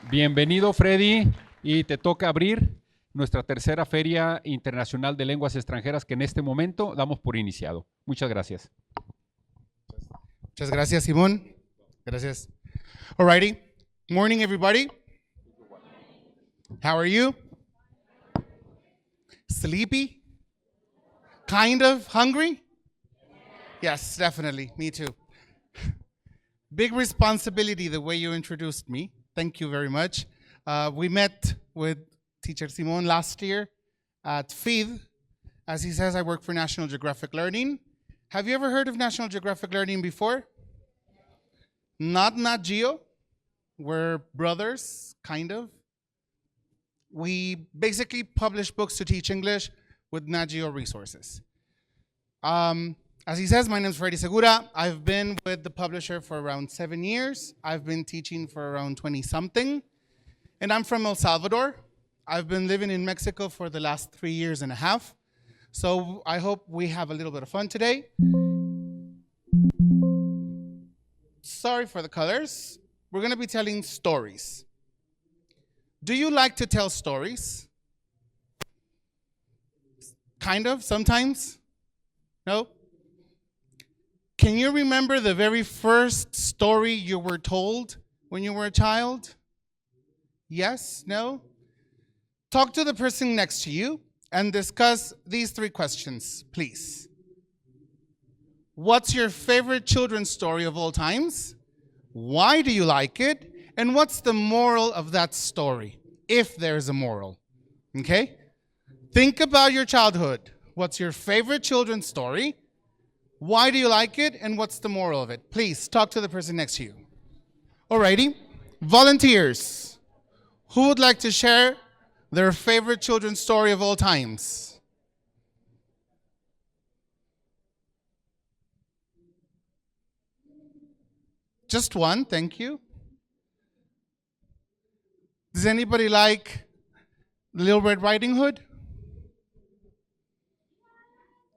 Bienvenido, Fredy, y te toca abrir nuestra tercera Feria Internacional de Lenguas Extranjeras que en este momento damos por iniciado. Muchas gracias. Muchas gracias, Simón. Gracias. Alrighty. Morning, everybody. How are you? Sleepy? Kind of hungry? Yes, definitely. Me too. Big responsibility the way you introduced me. Thank you very much. We met with Teacher Simon last year at FEED. As he says, I work for National Geographic Learning. Have you ever heard of National Geographic Learning before? Not Nat Geo. We're brothers, kind of. We basically publish books to teach English with Nat Geo resources. As he says, my name is Fredy Segura. I've been with the publisher for around 7 years. I've been teaching for around 20-something. And I'm from El Salvador. I've been living in Mexico for the last 3 years and a half. So I hope we have a little bit of fun today. Sorry for the colors. We're going to be telling stories. Do you like to tell stories? Kind of, sometimes? No? Can you remember the very first story you were told when you were a child? Yes? No? Talk to the person next to you and discuss these 3 questions, please. What's your favorite children's story of all times? Why do you like it? And what's the moral of that story, if there's a moral? Okay? Think about your childhood. What's your favorite children's story? Why do you like it? And what's the moral of it? Please talk to the person next to you. Alrighty. Volunteers. Who would like to share their favorite children's story of all times? Just one, thank you. Does anybody like Little Red Riding Hood?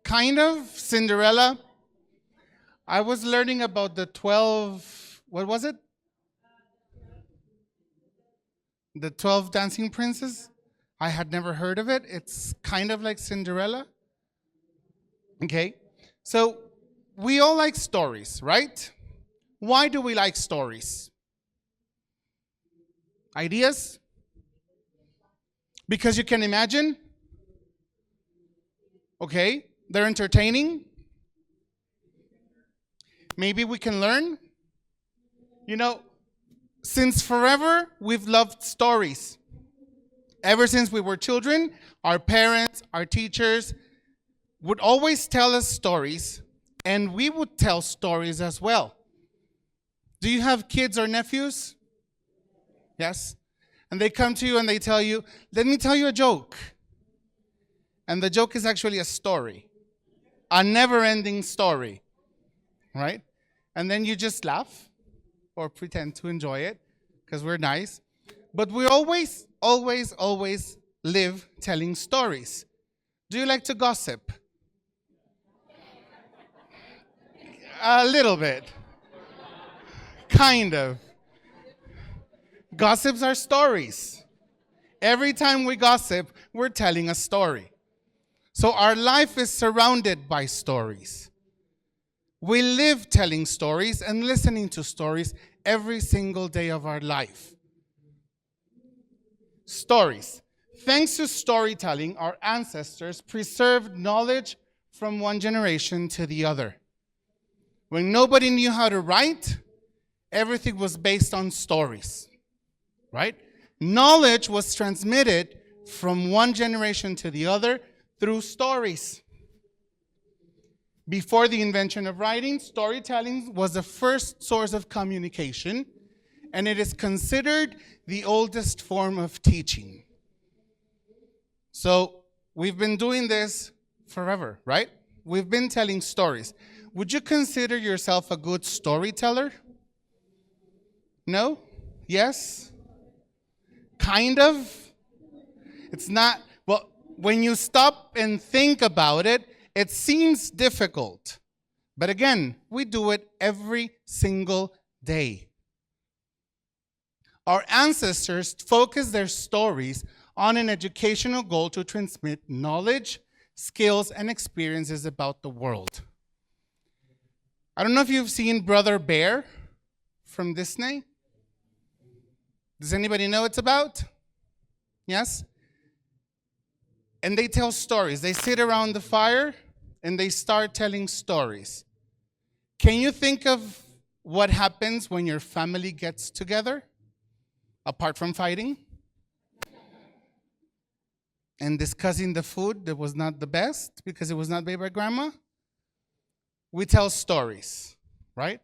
Kind of. Cinderella. I was learning about the 12, what was it? The 12 Dancing Princes. I had never heard of it. It's kind of like Cinderella. Okay. So we all like stories, right? Why do we like stories? Ideas? Because you can imagine? Okay. They're entertaining? Maybe we can learn? You know, since forever, we've loved stories. Ever since we were children, our parents, our teachers would always tell us stories, and we would tell stories as well. Do you have kids or nephews? Yes? And they come to you and they tell you, let me tell you a joke. And the joke is actually a story, a never-ending story, right? And then you just laugh or pretend to enjoy it because we're nice. But we always live telling stories. Do you like to gossip? A little bit. Kind of. Gossips are stories. Every time we gossip, we're telling a story. So our life is surrounded by stories. We live telling stories and listening to stories every single day of our life. Stories. Thanks to storytelling, our ancestors preserved knowledge from one generation to the other. When nobody knew how to write, everything was based on stories, right? Knowledge was transmitted from one generation to the other through stories. Before the invention of writing, storytelling was the first source of communication, and it is considered the oldest form of teaching. So we've been doing this forever, right? We've been telling stories. Would you consider yourself a good storyteller? No? Yes? Kind of? It's not, well, when you stop and think about it, it seems difficult. But again, we do it every single day. Our ancestors focused their stories on an educational goal to transmit knowledge, skills, and experiences about the world. I don't know if you've seen Brother Bear from Disney. Does anybody know what it's about? Yes? And they tell stories. They sit around the fire and they start telling stories. Can you think of what happens when your family gets together, apart from fighting? And discussing the food that was not the best because it was not made by grandma? We tell stories, right?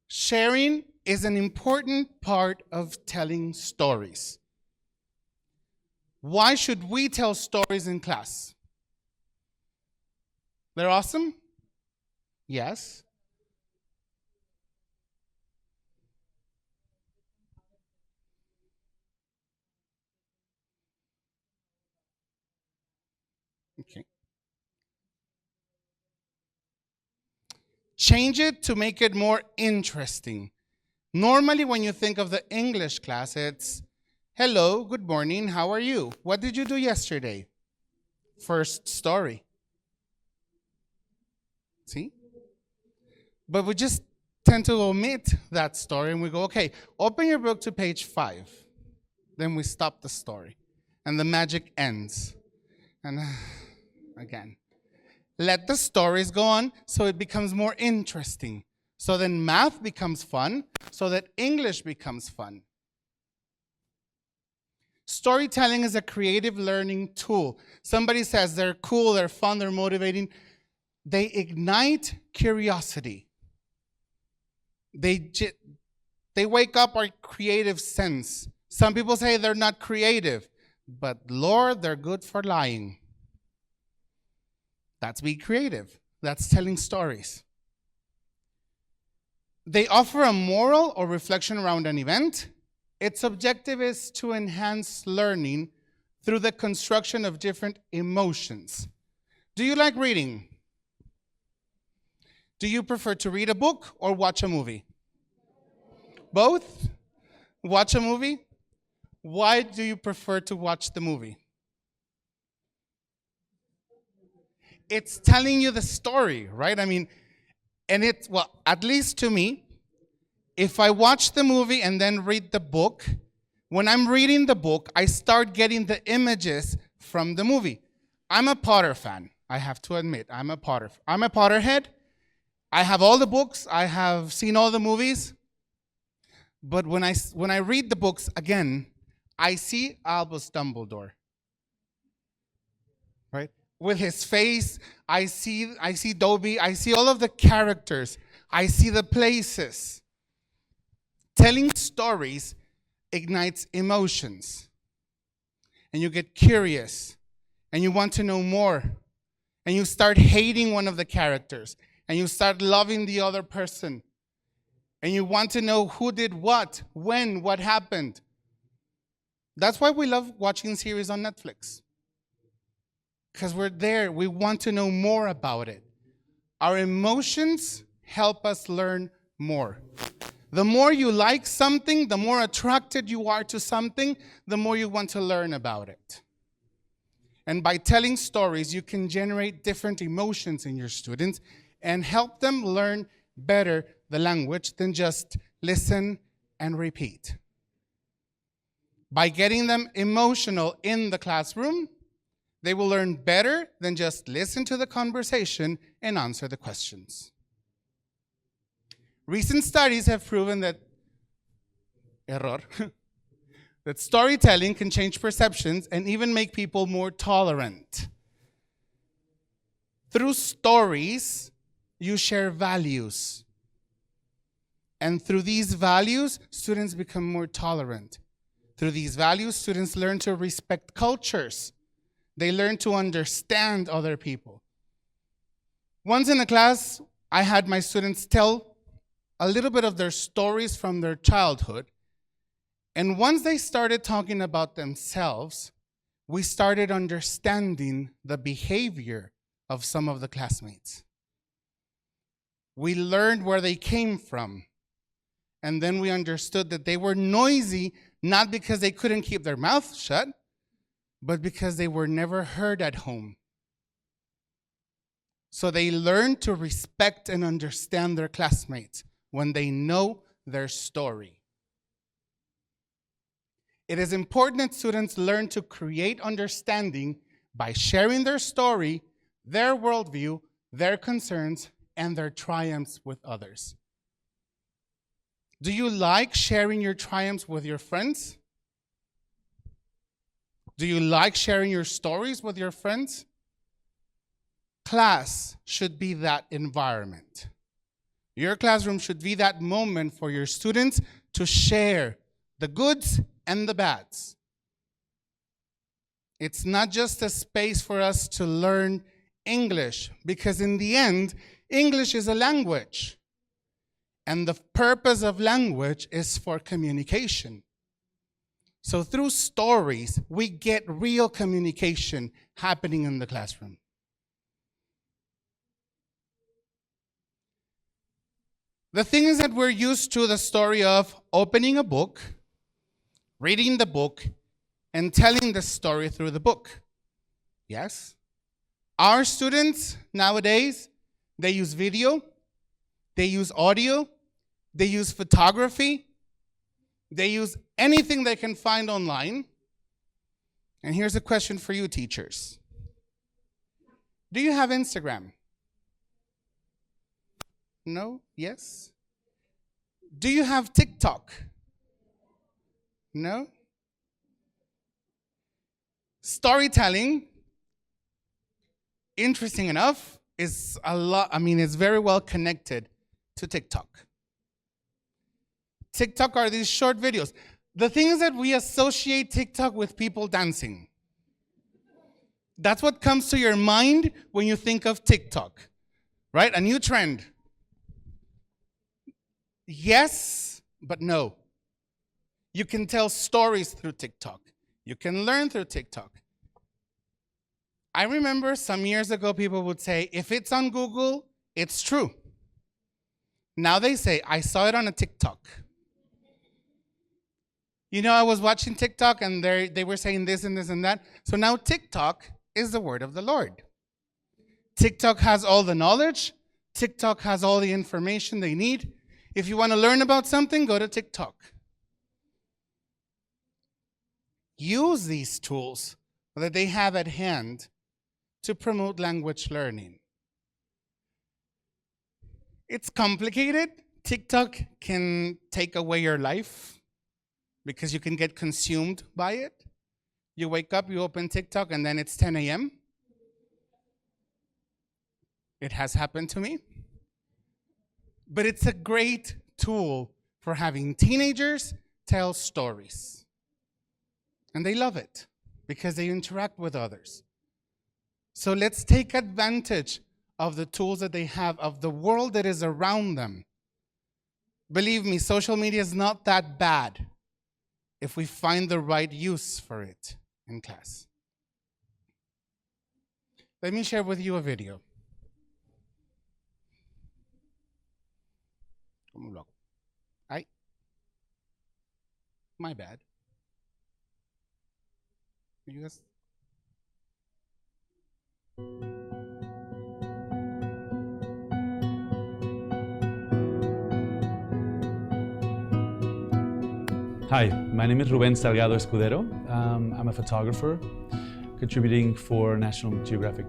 Sharing is an important part of telling stories. Why should we tell stories in class? They're awesome? Yes. Okay. Change it to make it more interesting. Normally, when you think of the English class, it's, hello, good morning, how are you? What did you do yesterday? First story. See? But we just tend to omit that story and we go, okay, open your book to page 5. Then we stop the story and the magic ends. And again, let the stories go on so it becomes more interesting. So then math becomes fun, so that English becomes fun. Storytelling is a creative learning tool. Somebody says they're cool, they're fun, they're motivating. They ignite curiosity. They wake up our creative sense. Some people say they're not creative, but Lord, they're good for lying. That's being creative. That's telling stories. They offer a moral or reflection around an event. Its objective is to enhance learning through the construction of different emotions. Do you like reading? Do you prefer to read a book or watch a movie? Both? Watch a movie? Why do you prefer to watch the movie? It's telling you the story, right? I mean, and it's, well, at least to me, if I watch the movie and then read the book, when I'm reading the book, I start getting the images from the movie. I'm a Potter fan, I have to admit. I'm a Potterhead. I have all the books, I have seen all the movies. But when I read the books again, I see Albus Dumbledore, right? With his face, I see Dobby, I see all of the characters, I see the places. Telling stories ignites emotions. And you get curious, and you want to know more. And you start hating one of the characters, and you start loving the other person. And you want to know who did what, when, what happened. That's why we love watching series on Netflix. Because we're there, we want to know more about it. Our emotions help us learn more. The more you like something, the more attracted you are to something, the more you want to learn about it. And by telling stories, you can generate different emotions in your students and help them learn better the language than just listen and repeat. By getting them emotional in the classroom, they will learn better than just listen to the conversation and answer the questions. Recent studies have proven that that storytelling can change perceptions and even make people more tolerant. Through stories, you share values. And through these values, students become more tolerant. Through these values, students learn to respect cultures. They learn to understand other people. Once in a class, I had my students tell a little bit of their stories from their childhood. And once they started talking about themselves, we started understanding the behavior of some of the classmates. We learned where they came from. And then we understood that they were noisy, not because they couldn't keep their mouth shut, but because they were never heard at home. So they learn to respect and understand their classmates when they know their story. It is important that students learn to create understanding by sharing their story, their worldview, their concerns, and their triumphs with others. Do you like sharing your triumphs with your friends? Do you like sharing your stories with your friends? Class should be that environment. Your classroom should be that moment for your students to share the goods and the bads. It's not just a space for us to learn English, because in the end, English is a language. And the purpose of language is for communication. So through stories, we get real communication happening in the classroom. The thing is that we're used to the story of opening a book, reading the book, and telling the story through the book. Yes? Our students nowadays, they use video, they use audio, they use photography, they use anything they can find online. And here's a question for you, teachers. Do you have Instagram? No? Yes? Do you have TikTok? No? Storytelling, interesting enough, is it's very well connected to TikTok. TikTok are these short videos. The thing is that we associate TikTok with people dancing. That's what comes to your mind when you think of TikTok, right? A new trend. Yes, but no. You can tell stories through TikTok. You can learn through TikTok. I remember some years ago, people would say, if it's on Google, it's true. Now they say, I saw it on a TikTok. You know, I was watching TikTok and they were saying this and this and that. So now TikTok is the word of the Lord. TikTok has all the knowledge. TikTok has all the information they need. If you want to learn about something, go to TikTok. Use these tools that they have at hand to promote language learning. It's complicated. TikTok can take away your life because you can get consumed by it. You wake up, you open TikTok, and then it's 10 a.m. It has happened to me. But it's a great tool for having teenagers tell stories. And they love it because they interact with others. So let's take advantage of the tools that they have, of the world that is around them. Believe me, social media is not that bad if we find the right use for it in class. Let me share with you a video. My bad. You guys? Hi, my name is Rubén Salgado Escudero. I'm a photographer contributing for National Geographic.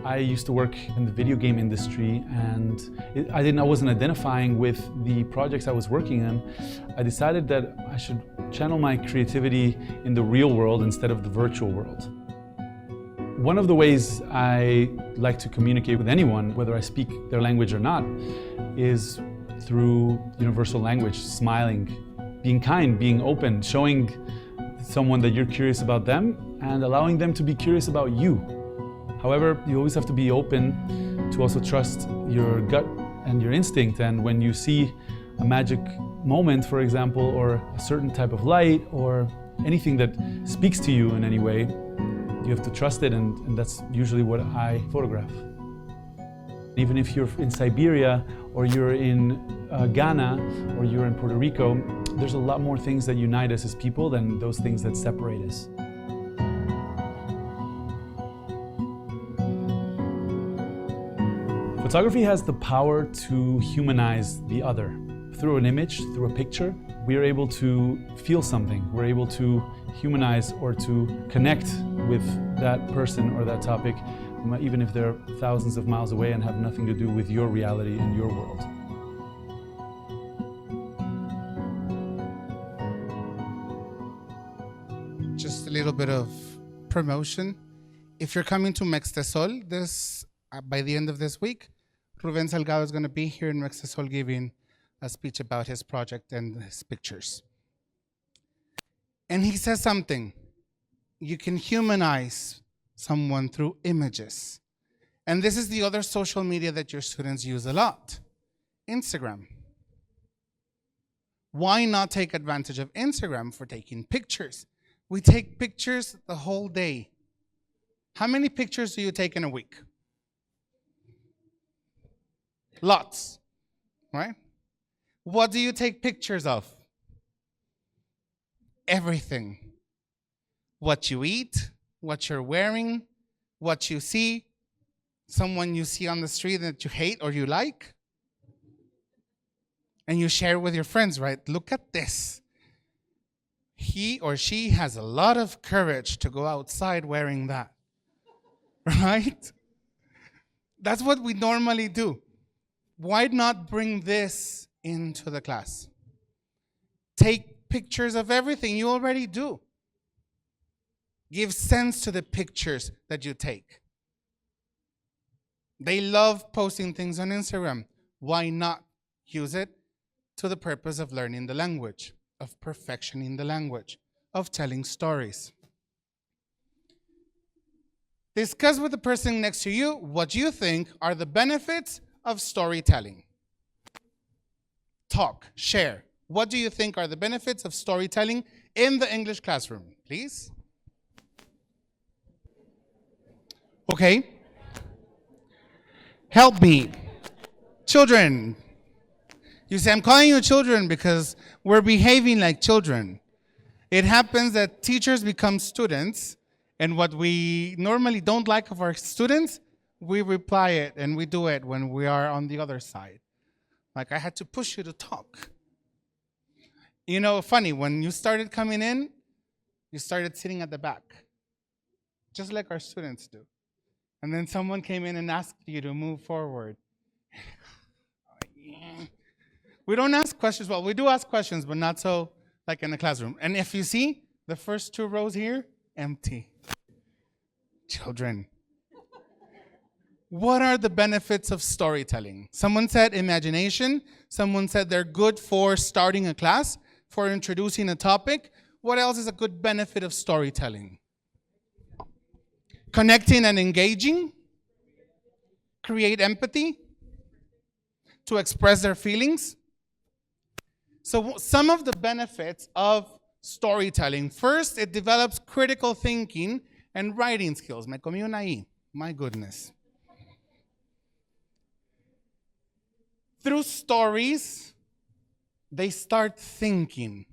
I used to work in the video game industry, and I wasn't identifying with the projects I was working on. I decided that I should channel my creativity in the real world instead of the virtual world. One of the ways I like to communicate with anyone, whether I speak their language or not, is through universal language, smiling, being kind, being open, showing someone that you're curious about them and allowing them to be curious about you. However, you always have to be open to also trust your gut and your instinct. And when you see a magic moment, for example, or a certain type of light or anything that speaks to you in any way, you have to trust it, and that's usually what I photograph. Even if you're in Siberia, or you're in Ghana, or you're in Puerto Rico, there's a lot more things that unite us as people than those things that separate us. Photography has the power to humanize the other. Through an image, through a picture, we are able to feel something. We're able to humanize or to connect with that person or that topic, even if they're thousands of miles away and have nothing to do with your reality and your world. Just a little bit of promotion. If you're coming to Mextesol by the end of this week, Rubén Salgado is going to be here in Mextesol giving a speech about his project and his pictures. And he says something. You can humanize someone through images. And this is the other social media that your students use a lot. Instagram. Why not take advantage of Instagram for taking pictures? We take pictures the whole day. How many pictures do you take in a week? Lots, right? What do you take pictures of? Everything. What you eat, what you're wearing, what you see, someone you see on the street that you hate or you like, and you share with your friends, right? Look at this. He or she has a lot of courage to go outside wearing that, right? That's what we normally do. Why not bring this into the class? Take pictures of everything you already do. Give sense to the pictures that you take. They love posting things on Instagram. Why not use it to the purpose of learning the language, of perfectioning the language, of telling stories? Discuss with the person next to you what you think are the benefits of storytelling. Talk, share. What do you think are the benefits of storytelling in the English classroom, please? Okay. Help me. Children. You say, I'm calling you children because we're behaving like children. It happens that teachers become students, and what we normally don't like of our students, we reply it and we do it when we are on the other side. Like, I had to push you to talk. You know, funny, when you started coming in, you started sitting at the back, just like our students do. And then someone came in and asked you to move forward. We don't ask questions. Well, we do ask questions, but not so like in the classroom. And if you see, the first 2 rows here, empty. Children. What are the benefits of storytelling? Someone said imagination. Someone said they're good for starting a class, for introducing a topic. What else is a good benefit of storytelling? Connecting and engaging. Create empathy. To express their feelings. So some of the benefits of storytelling. First, it develops critical thinking and writing skills. Me comí una I. My goodness. Through stories, they start thinking.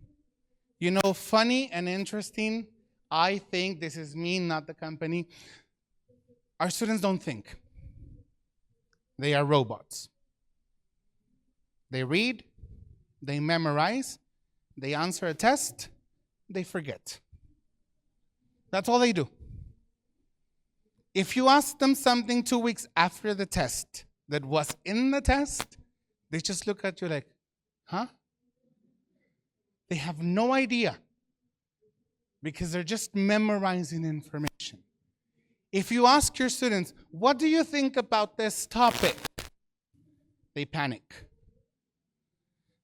You know, funny and interesting, I think, this is me, not the company, our students don't think. They are robots. They read, they memorize, they answer a test, they forget. That's all they do. If you ask them something 2 weeks after the test that was in the test, they just look at you like, huh? They have no idea because they're just memorizing information. If you ask your students, what do you think about this topic? They panic.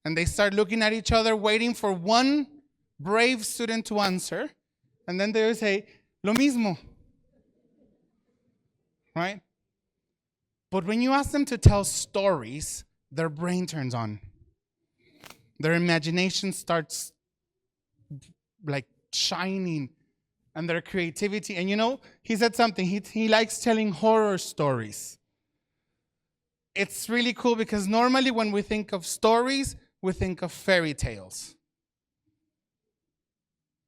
And they start looking at each other, waiting for one brave student to answer. And then they will say, lo mismo. Right? But when you ask them to tell stories, their brain turns on. Their imagination starts like shining, and their creativity. And you know, he said something. He likes telling horror stories. it's really cool because normally when we think of stories, we think of fairy tales.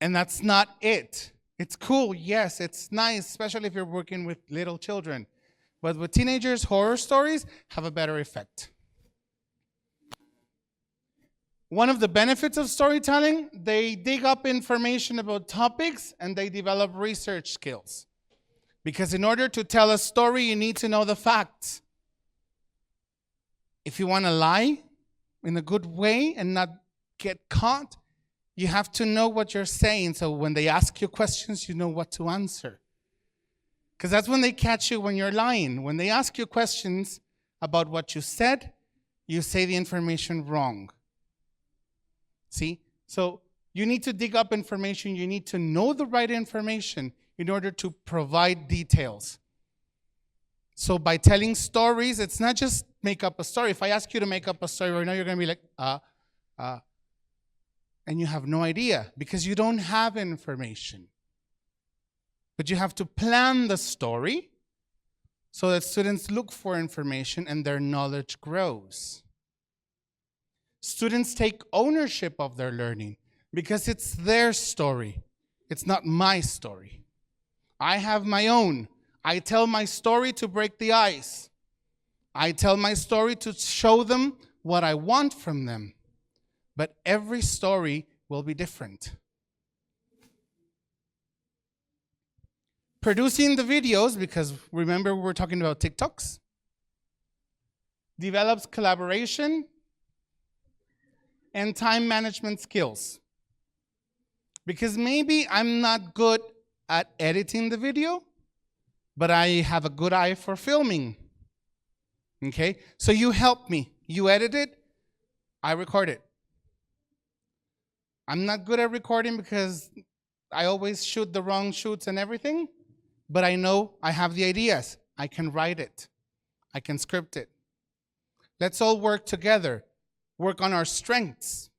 And that's not it. It's cool, yes, it's nice, especially if you're working with little children. But with teenagers, horror stories have a better effect. One of the benefits of storytelling, they dig up information about topics and they develop research skills. Because in order to tell a story, you need to know the facts. If you want to lie in a good way and not get caught, you have to know what you're saying. So when they ask you questions, you know what to answer. Because that's when they catch you when you're lying. When they ask you questions about what you said, you say the information wrong. See? So you need to dig up information. You need to know the right information in order to provide details. So by telling stories, it's not just make up a story. If I ask you to make up a story right now, you're going to be like, and you have no idea because you don't have information. But you have to plan the story so that students look for information and their knowledge grows. Students take ownership of their learning because it's their story. It's not my story. I have my own. I tell my story to break the ice. I tell my story to show them what I want from them. But every story will be different. Producing the videos, because remember we were talking about TikToks, develops collaboration and time management skills. Because maybe I'm not good at editing the video, but I have a good eye for filming. Okay? So you help me. You edit it, I record it. I'm not good at recording because I always shoot the wrong shoots and everything, but I know I have the ideas. I can write it. I can script it. Let's all work together, work on our strengths.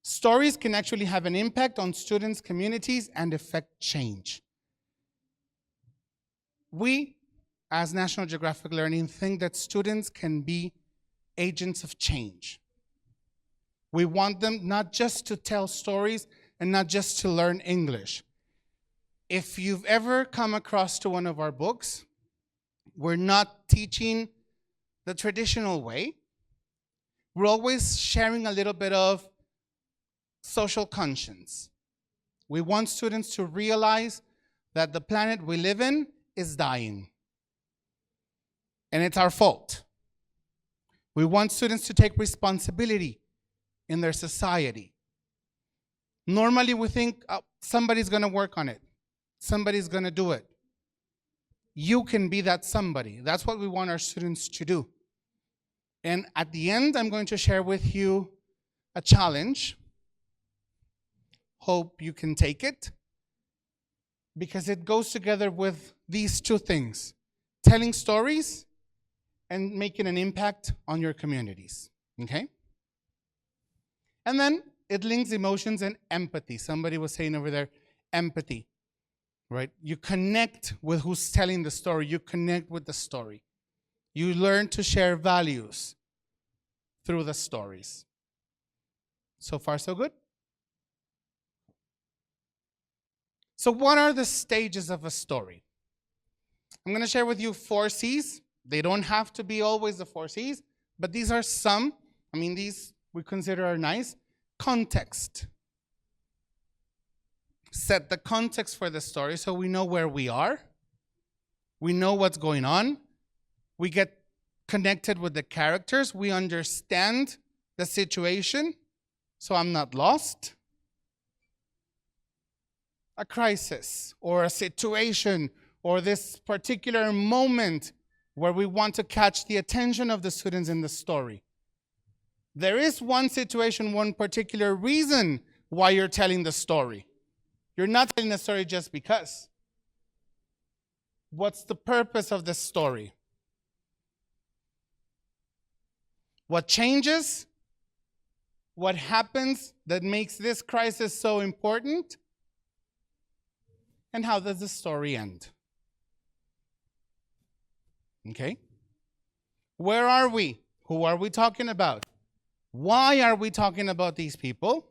Stories can actually have an impact on students' communities and affect change. We, as National Geographic Learning, think that students can be agents of change. We want them not just to tell stories and not just to learn English. If you've ever come across to one of our books, we're not teaching the traditional way. We're always sharing a little bit of social conscience. We want students to realize that the planet we live in is dying. And it's our fault. We want students to take responsibility in their society. Normally we think somebody's going to work on it. Somebody's going to do it. You can be that somebody. That's what we want our students to do. And at the end, I'm going to share with you a challenge. Hope you can take it, because it goes together with these two things: telling stories and making an impact on your communities. Okay? And then it links emotions and empathy. Somebody was saying over there, empathy, right? You connect with who's telling the story. You connect with the story. You learn to share values through the stories. So far, so good? So what are the stages of a story? I'm going to share with you 4 C's. They don't have to be always the 4 C's, but these are some. I mean, these we consider are nice. Context. Set the context for the story so we know where we are. We know what's going on. We get connected with the characters. We understand the situation so I'm not lost. A crisis or a situation or this particular moment where we want to catch the attention of the students in the story. There is one situation, one particular reason why you're telling the story. You're not telling the story just because. What's the purpose of the story? What changes? What happens that makes this crisis so important? And how does the story end? Okay? Where are we? Who are we talking about? Why are we talking about these people?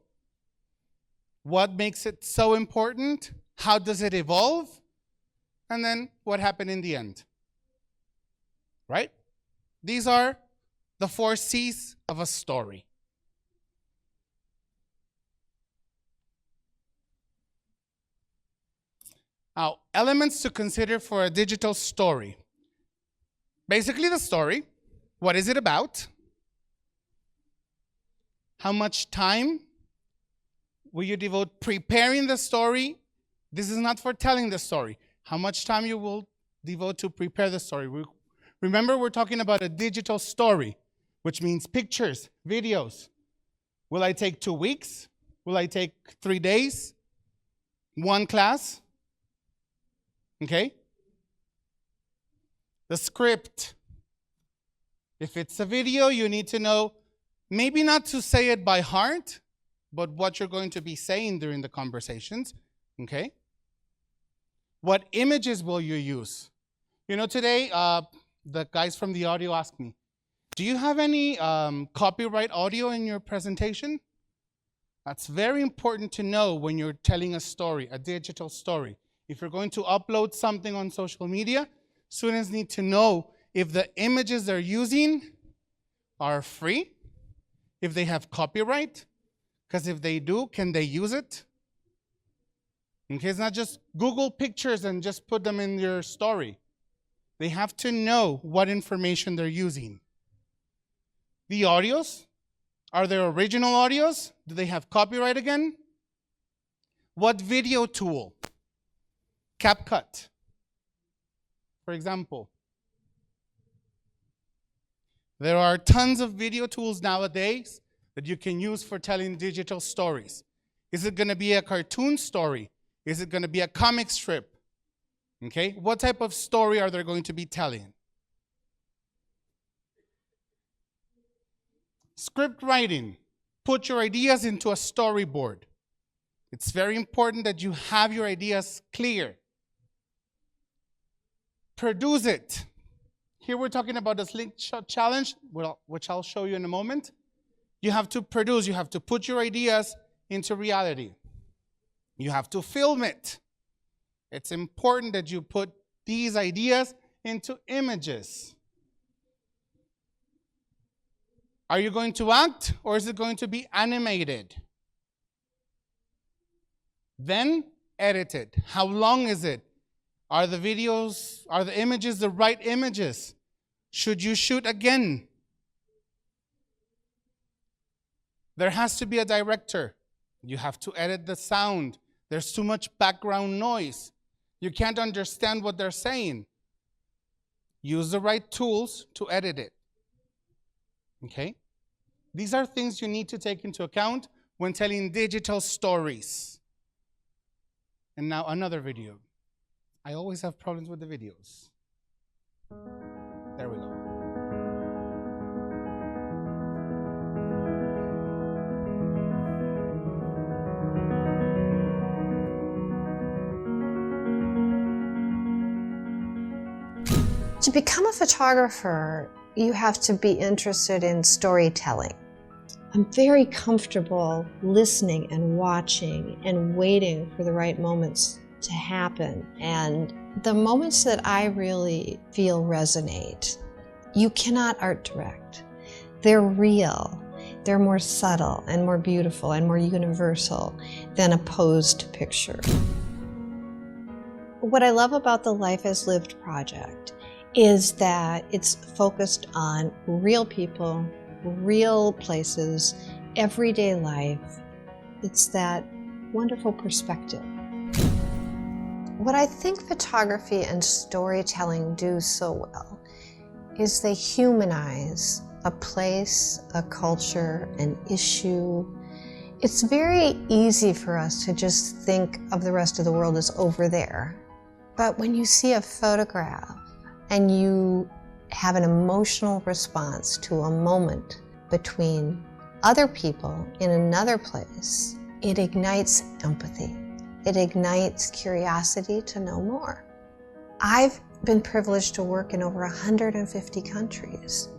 What makes it so important? How does it evolve? And then what happened in the end? Right? These are the 4 C's of a story. Now, elements to consider for a digital story. Basically the story. What is it about? How much time will you devote preparing the story? This is not for telling the story. How much time you will devote to prepare the story. Remember, we're talking about a digital story, which means pictures, videos. Will I take 2 weeks? Will I take 3 days? 1 class? Okay? The script. If it's a video, you need to know, maybe not to say it by heart, but what you're going to be saying during the conversations. Okay? What images will you use? You know, today, the guys from the audio asked me, do you have any copyright audio in your presentation? That's very important to know when you're telling a story, a digital story. If you're going to upload something on social media, students need to know if the images they're using are free, if they have copyright, because if they do, can they use it? Okay, it's not just Google pictures and just put them in your story. They have to know what information they're using. The audios, are they original audios? Do they have copyright again? What video tool? CapCut, for example. There are tons of video tools nowadays that you can use for telling digital stories. Is it going to be a cartoon story? Is it going to be a comic strip? Okay, what type of story are they going to be telling? Script writing. Put your ideas into a storyboard. It's very important that you have your ideas clear. Produce it. Here we're talking about the slingshot challenge, which I'll show you in a moment. You have to produce, you have to put your ideas into reality. You have to film it. It's important that you put these ideas into images. Are you going to act, or is it going to be animated? Then edit it. How long is it? Are the videos, are the images the right images? Should you shoot again? There has to be a director. You have to edit the sound. There's too much background noise. You can't understand what they're saying. Use the right tools to edit it. Okay? These are things you need to take into account when telling digital stories. And now another video. I always have problems with the videos. There we go. To become a photographer, you have to be interested in storytelling. I'm very comfortable listening and watching and waiting for the right moments to happen. And the moments that I really feel resonate, you cannot art direct. They're real. They're more subtle and more beautiful and more universal than a posed picture. What I love about the Life as Lived project is that it's focused on real people, real places, everyday life. It's that wonderful perspective. What I think photography and storytelling do so well is they humanize a place, a culture, an issue. It's very easy for us to just think of the rest of the world as over there. But when you see a photograph and you have an emotional response to a moment between other people in another place, it ignites empathy. It ignites curiosity to know more. I've been privileged to work in over 150 countries.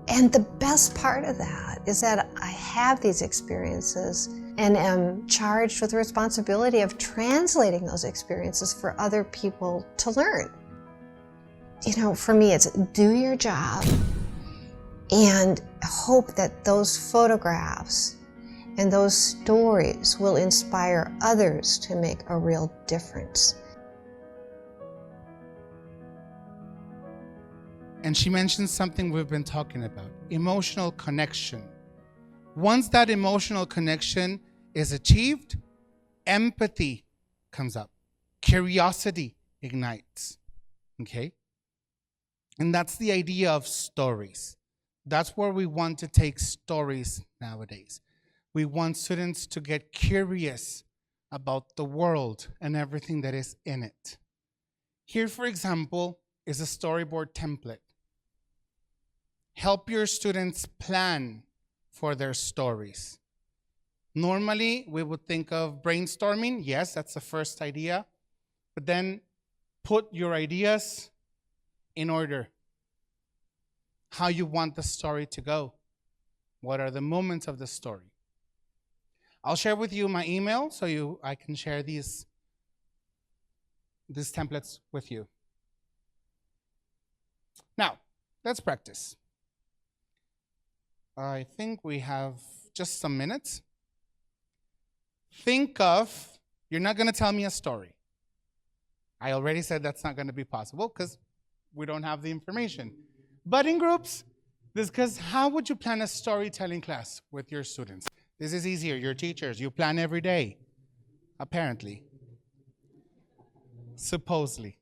And the best part of that is that I have these experiences and am charged with the responsibility of translating those experiences for other people to learn. You know, for me, it's do your job and hope that those photographs and those stories will inspire others to make a real difference. And she mentioned something we've been talking about, emotional connection. Once that emotional connection is achieved, empathy comes up. Curiosity ignites, okay? And that's the idea of stories. That's where we want to take stories nowadays. We want students to get curious about the world and everything that is in it. Here, for example, is a storyboard template. Help your students plan for their stories. Normally, we would think of brainstorming. Yes, that's the first idea. But then put your ideas in order. How you want the story to go. What are the moments of the story? I'll share with you my email so I can share these templates with you. Now, let's practice. I think we have just some minutes. Think of, you're not going to tell me a story. I already said that's not going to be possible because we don't have the information. But in groups, because how would you plan a storytelling class with your students? This is easier. You're teachers. You plan every day, apparently. Supposedly.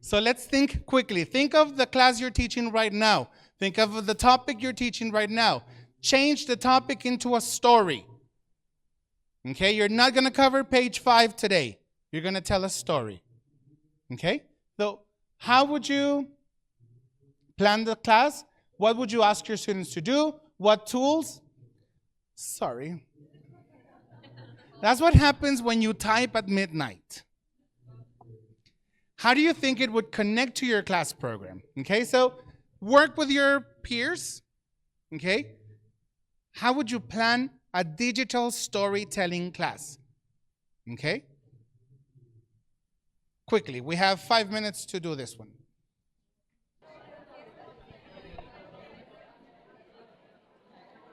So let's think quickly. Think of the class you're teaching right now. Think of the topic you're teaching right now. Change the topic into a story. Okay, you're not going to cover page 5 today. You're going to tell a story. Okay? So how would you plan the class? What would you ask your students to do? What tools? Sorry. That's what happens when you type at midnight. How do you think it would connect to your class program? Okay, so work with your peers. Okay? How would you plan a digital storytelling class? Okay? Quickly, we have 5 minutes to do this one.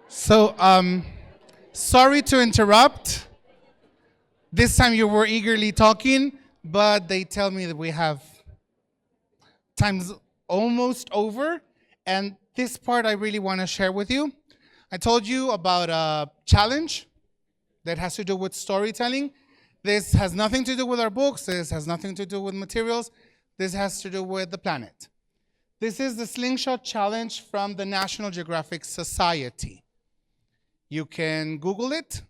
So, sorry to interrupt. This time you were eagerly talking, but they tell me that we have time's almost over, and this part I really want to share with you. I told you about a challenge that has to do with storytelling. This has nothing to do with our books. This has nothing to do with materials. This has to do with the planet. This is the Slingshot Challenge from the National Geographic Society. You can Google it.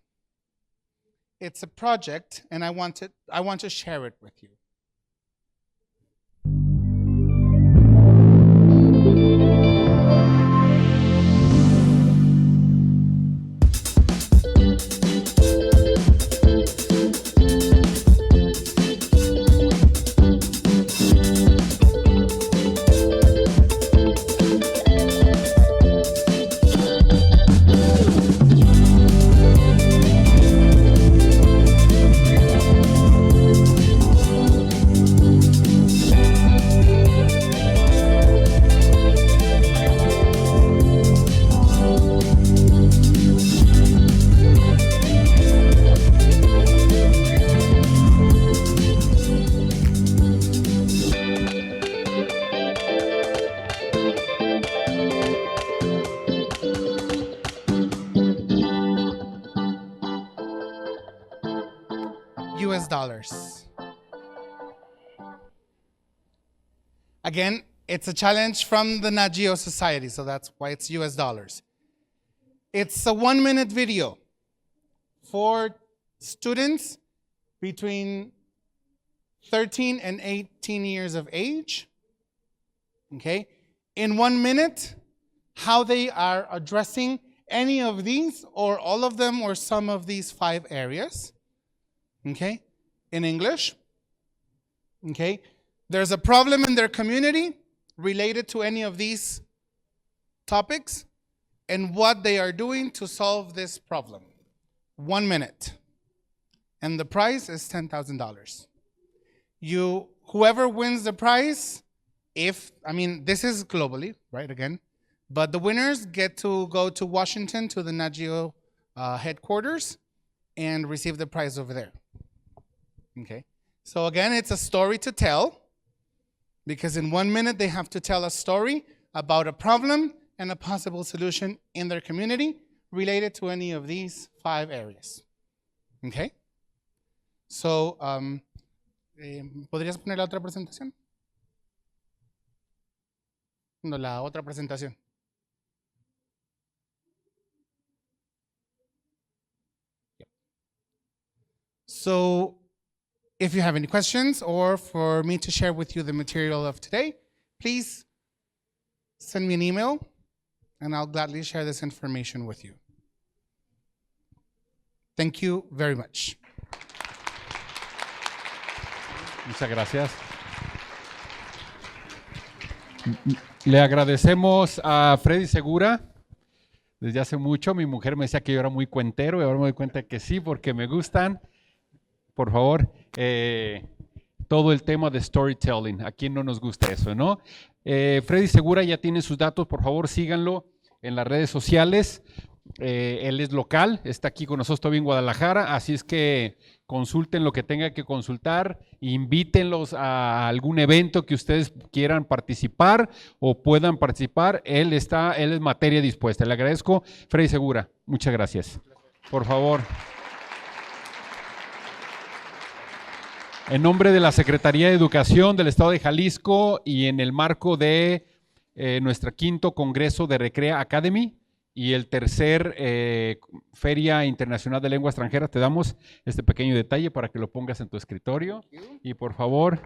It's a project, and I want to share it with you. US dollars. Again, it's a challenge from the Nat Geo Society, so that's why it's US dollars. It's a 1-minute video for students between 13 and 18 years of age. Okay? In 1 minute, how they are addressing any of these or all of them or some of these 5 areas. Okay? In English. Okay? there's a problem in their community related to any of these topics and what they are doing to solve this problem. 1 minute. And the prize is $10,000. Whoever wins the prize, this is globally, right, again, but the winners get to go to Washington to the Nat Geo headquarters and receive the prize over there. Okay, so again, it's a story to tell, because in 1 minute they have to tell a story about a problem and a possible solution in their community related to any of these 5 areas. Okay, so ¿podrías poner la otra presentación? No, la otra presentación. So, if you have any questions or for me to share with you the material of today, please send me an email and I'll gladly share this information with you. Thank you very much. Muchas gracias. Le agradecemos a Fredy Segura. Desde hace mucho mi mujer me decía que yo era muy cuentero y ahora me doy cuenta que sí, porque me gustan. Por favor, todo el tema de storytelling. ¿A quién no nos gusta eso, no? Fredy Segura ya tiene sus datos, por favor síganlo en las redes sociales. Él es local, está aquí con nosotros todavía en Guadalajara, así es que consulten lo que tengan que consultar, invítenlos a algún evento que ustedes quieran participar o puedan participar. Él es materia dispuesta. Le agradezco, Fredy Segura. Muchas gracias. Por favor. En nombre de la Secretaría de Educación del Estado de Jalisco y en el marco de nuestro 5º Congreso de Recrea Academy y el 3er Feria Internacional de Lenguas Extranjeras, te damos este pequeño detalle para que lo pongas en tu escritorio. Y por favor,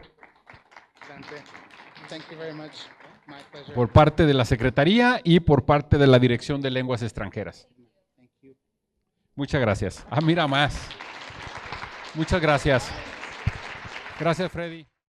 por parte de la Secretaría y por parte de la Dirección de Lenguas Extranjeras. Muchas gracias. Mira más. Muchas gracias. Gracias, Fredy.